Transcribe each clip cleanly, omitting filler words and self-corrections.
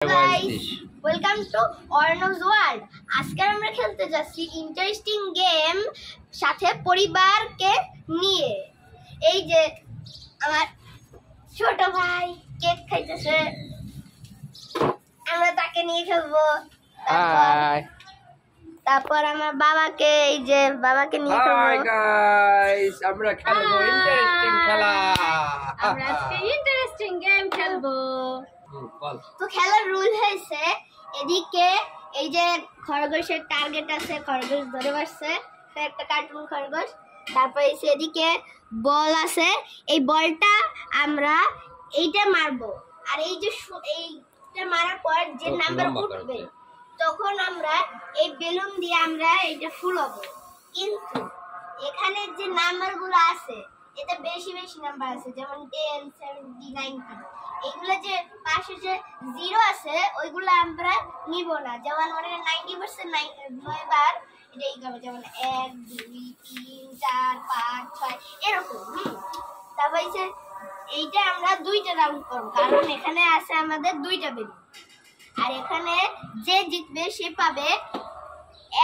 Guys, welcome to Ornav's World. আজকে আমরা খেলতে যাচ্ছি ইন্টারেস্টিং গেম সাথে পরিবারকে নিয়ে। এই যে আমার ছোট ভাই কেক খাইতেছে, আমরা তাকে নিয়ে খেলবো। তারপর আমার বাবাকে নিয়ে খেলবো। হাই গাইস, আমরা খেলবো ইন্টারেস্টিং খেলা। আমরা আজকে ইন্টারেস্টিং গেম খেলবো। তো খেলার রুল হয়েছে, এদিকে এই যে খরগোশের টার্গেট আছে, খরগোশ ধরে বসছে, একটা কার্টুন খরগোশ। তারপর এদিকে বল আছে, এই বলটা আমরা এইটা মারবো, আর এই যে এইটা মারার পর যে নাম্বার উঠবে তখন আমরা এই বেলুন দিয়ে আমরা এইটা ফুলাবো। কিন্তু এখানে যে নাম্বারগুলো আছে এটা বেশি বেশি নাম্বার আছে, যেমন 10, 70, 90। এইগুলো যে পাশে যে জিরো আছে ওইগুলো আমরা নিব না। যেমন মনে 90% 9 বার এটাই হবে, যেমন 1, 2, 3, 4, 5, 6 এরকম। তারপর এইটা আমরা 2টা রাউন্ড করব, কারণ এখানে আছে আমাদের 2টা বেলুন। আর এখানে যে জিতবে সে পাবে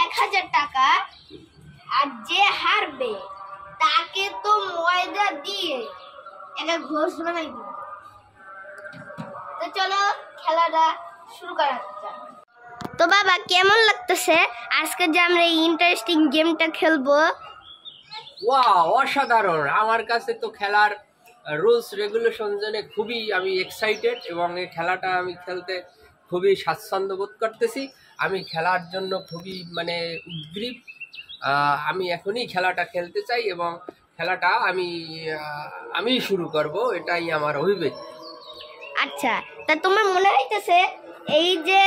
1000 টাকা, আর যে হারবে তাকে তো ময়দা দিয়ে একটা ঘোষ বানাই দিব। তো চলো খেলাটা শুরু করা যাক। তো বাবা, কেমন লাগতেছে আজকে যে আমরা এই ইন্টারেস্টিং গেমটা খেলবো? ওয়াও, অসাধারণ! আমার কাছে তো খেলার রুলস রেগুলেশন জেনে খুবই আমি এক্সাইটেড, এবং এই খেলাটা আমি খেলতে খুবই স্বাচ্ছন্দ্য বোধ করতেছি। আমি খেলার জন্য খুবই উদ্গ্রীব। আমি এখনই খেলাটা খেলতে চাই, এবং খেলাটা আমি শুরু করব, এটাই আমার অভিব্যক্তি। আচ্ছা, তা তোমার মনে হইতেছে এই যে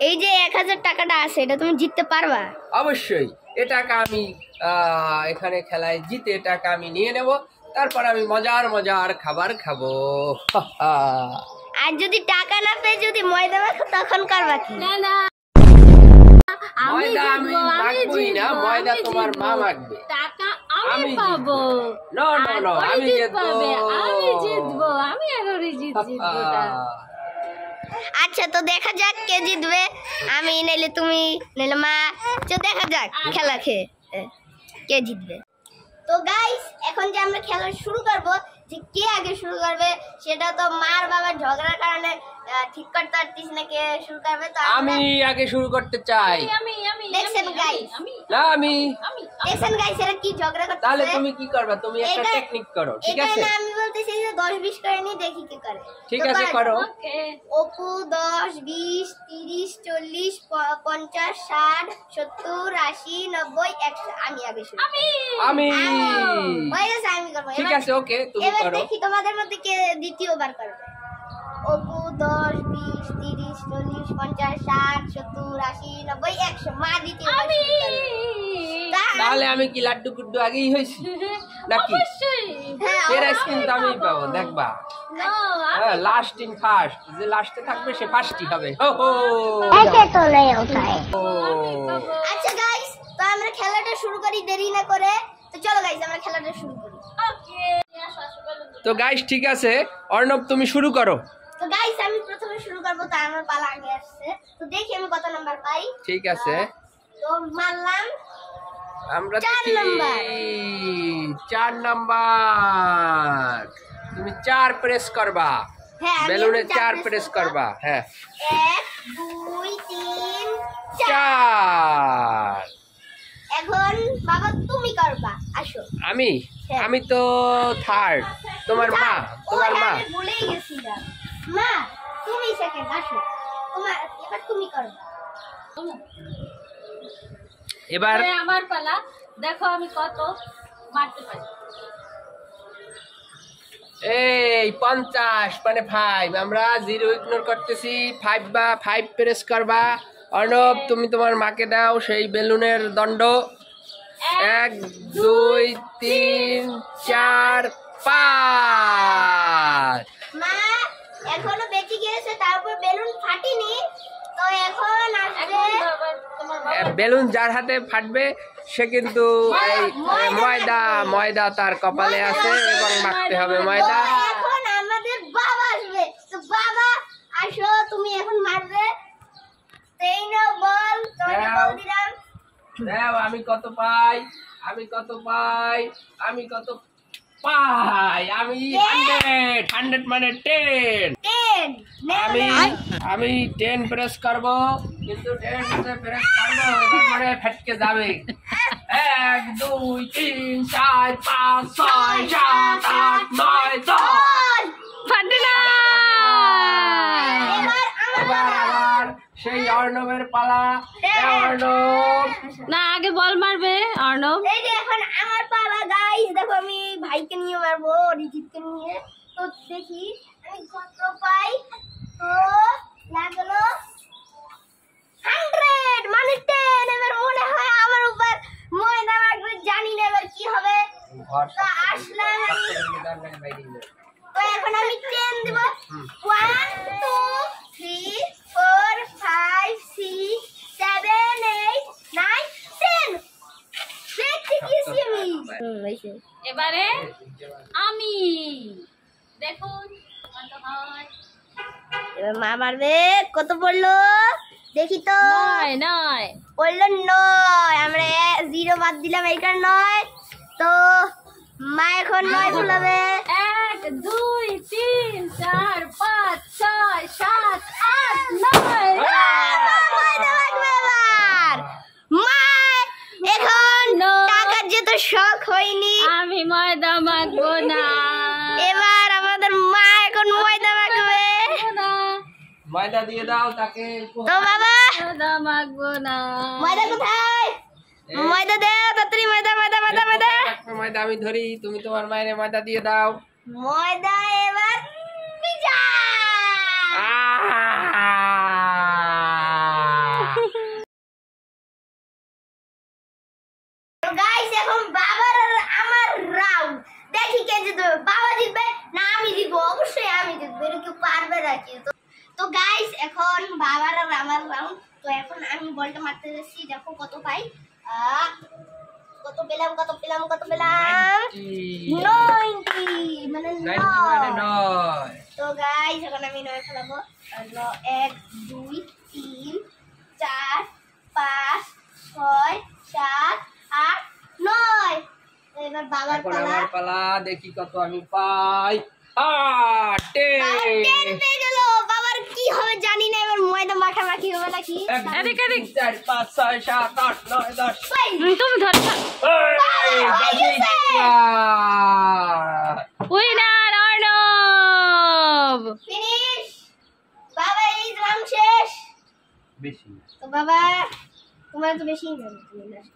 1000 টাকাটা আছে এটা তুমি জিততে পারবা? অবশ্যই, এটাকে আমি এখানে খেলায় জিতে এটাকে আমি নিয়ে নেব, তারপর আমি মজার খাবার খাবো। আর যদি টাকা না পেয়ে যদি ময়দা মাখো তখন করবা কি? না, ময়দা আমি মাখবই না, ময়দা তোমার মা মাখবে। টাকা আমি পাবো। নো, আমি জিতবো, আমি এখনই জিতবো। আচ্ছা, তো দেখা যাক কে জিতবে, আমি নাইলে তুমি নাইলে মা। তো দেখা যাক খেলা কে জিতবে। তো গাইস, এখন যে আমরা খেলা শুরু করব, যে কে আগে শুরু করবে সেটা তো মার বাবার ঝগড়ার কারণে ঠিক করতে পারতিস না কে শুরু করবে। তো আমি আগে শুরু করতে চাই। দেখছেন গাইস, না আমি দেখছেন গাইস, এরা কি ঝগড়া করতেছে। তাহলে তুমি কি করবে? তুমি একটা টেকনিক করো, ঠিক আছে? আমি বলতেছি যে 10-20 করে নি, দেখি কি করে। ঠিক আছে, করো। অপু 10, 20, 30, 40, 50, 60, 70, 80, 90, 100। আমি আগে শুরু। আমি হয়ে গেছে, আমি করব। ঠিক আছে, ওকে, তুমি এবার করো। দেখি তোমাদের মধ্যে কে দ্বিতীয়বার করবে। অপু 10, 20, 30, 40, 50, 60, 70, 80, 90, 100। মা দ্বিতীয়বার শুরু করবে। তাহলে আমি কি লাড্ডু গুড্ডু আগেই হয়েছি নাকি? প্রাইজ কিন্তু আমি পাবো, দেখবা। লাস্ট ইন ফার্স্ট, যে লাস্টে থাকবে সে ফার্স্টই হবে। আচ্ছা গাইস, তো আমরা খেলাটা শুরু করি দেরি না করে। তো চলো গাইস, আমরা খেলাটা শুরু করি। তো গাইস, ঠিক আছে, অর্ণব তুমি শুরু করো। তো গাইস, আমি প্রথমে শুরু করব, তাই আমার পালা আগে আসছে। তো দেখি আমি কত নাম্বার পাই। ঠিক আছে, তো মারলাম আমরা 4 নাম্বার। 4 নাম্বার। তুমি 4 প্রেস করবা। হ্যাঁ, বেলুনে 4 প্রেস করবা। হ্যাঁ, 1, 2, 3, 4। 4। এখন বাবা তুমি করবা, আসো। আমি তো থার্ড। তোমার মা। আমি ভুলেই গেছিলাম। মা তুমি সেকেন্ড, আসো। এবার তুমি করবা। এবার আমার পালা, দেখো আমি কত মারতে পারি। এই 50 5। আমরা 0 ইগনোর করতেছি। 5 প্রেস করবা। অর্ণব, তুমি তোমার মাকে দাও সেই বেলুনের দণ্ড। 1, 2, 3, 4, 5। মা এখনো বেঁচে গিয়েছে, তারপর বেলুন ফাটেনি। তো এখন আসবে বেলুন যার হাতে ফাটবে সে কিন্তু এই ময়দা তার কপালে আছে, এবং মাখতে হবে ময়দা। এখন আমাদের বাবা আসবে। তো বাবা আসো, তুমি এখন দেও আমি কত পাই, আমি কত পাই, আমি কত পাই, আমি 100 মানে 10। 10 আমি 10 প্রেস করব, কিন্তু 10 তে প্রেস করব এবার পরে ফটকে যাবে। 1 2 3 4 5 6 7 8 9 10 ফাটে না। এবার আবার সেই অর্ণবের পালা। অর্ণব না, আগে বল মারবে অর্ণব। এই যে এখন আমার পালা গাইস, দেখো আমি ভাইকে নিয়ে মারবো, রিজিতকে নিয়ে। তো দেখি আমি কত পাই। তো লাগলো 100 মানে 10। এবার মনে হয় আমার উপর ময়দা মাখবে, জানি না এবার কি হবে। তো আসলাম আমি, তো এখন আমি 10 দিব। 1 2 3 4 5 6 7 8 9 10 দেখতে গেছি আমি। এবারে আমি, দেখুন কত হয়। এবার মা মারবে, কত পড়লো দেখি তো। 9 পড়লো 9। আমরা 0 বাদ দিলাম, এই কারণে 9। তো মা এখন 9 ফুলাবে। 1 2 3 4 5 6 7 8 9। ময়দা মাখবে এবার। মা এখন টাকার যেহেতু শখ হয়নি, আমি ময়দা মাখবো না। এবার আমাদের মা এখন ময়দা মাখবে। ময়দা দিয়ে দাও তাকে। তো বাবা ময়দা মাখবো না। ময়দা কোথায়? ময়দা দাও তাড়াতাড়ি, ময়দা ময়দা ময়দা ময়দা ময়দা আমি ধরি, তুমি তোমার মায়ের ময়দা দিয়ে দাও। ময়দা এবার পিজা। গাইস এখন বাবার আর আমার রাউন্ড, দেখি কে জিতবে। বাবা জিতবে না আমি জিতবো? অবশ্যই আমি জিতবো, এটা কেউ পারবে নাকি? তো গাইস এখন বাবার আর আমার রাউন্ড। তো এখন আমি বলটা মারতে যাচ্ছি, দেখো কত পাই। কত পেলাম কত পেলাম কত পেলাম? 90 মানে 9। তো গাইস এখন আমি 9 খেলাবো। 1 2 3 4 5 6 7 8 9। এবার বাবার পালা, দেখি কত আমি পাই। 10 পেয়ে গেল। বাবার কি হবে জানি না, এবার ময়দা মাখামাখি হবে নাকি। 1 2 3 4 5 6 7 8 9 10। তুমি ধরে উইনার অর্ণব। ফিনিশ। বাবা এই রাউন্ড শেষ। বেশি তো বাবা তোমার তো বেশি জানো, তুমি লাস্ট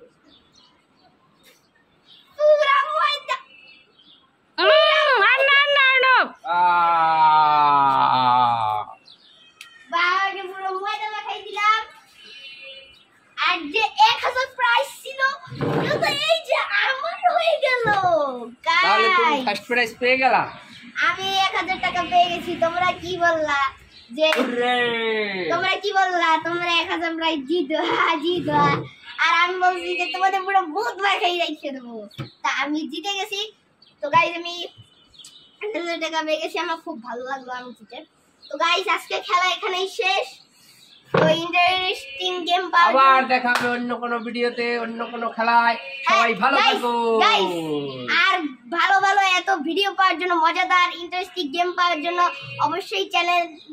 পুরা ময়দা। অর্ণব বাবাকে পুরো ময়দা মাখাই দিলাম। আর যে 1000 প্রাইস ছিল ওটা তো এই যে আমার হয়ে গেল। তাহলে তুমি ফার্স্ট প্রাইজ পেয়ে গেলা। আমি 1000 টাকা পেয়ে গেছি। তোমরা কি বললা যে তোমরা কি বললা তোমরা 1000 প্রাইজ জিতো জিতো, আর আমি বলছি যে তোমাদের পুরো ভূত মাখাই রেখে দেবো। তা আমি জিতে গেছি। তো গাইস আমি 1000 টাকা পেয়ে গেছি, আমার খুব ভালো লাগলো আমি জিতে। তো গাইস আজকে খেলা এখানেই শেষ। তো ইন্টারেস্টিং গেম পাবো, আবার দেখা হবে অন্য কোনো ভিডিওতে, অন্য কোনো খেলায়। সবাই ভালো থাকো গাইস। আর ভালো ভালো এত ভিডিও পাওয়ার জন্য, মজাদার ইন্টারেস্টিং গেম পাওয়ার জন্য অবশ্যই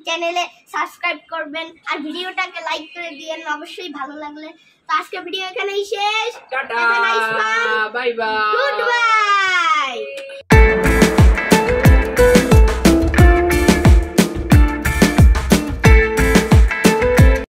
চ্যানেলে সাবস্ক্রাইব করবেন আর ভিডিওটাকে লাইক করে দিয়েন অবশ্যই ভালো লাগলে। তো আজকে ভিডিও এখানেই শেষ। Tata, Have a nice one. Bye bye, Goodbye.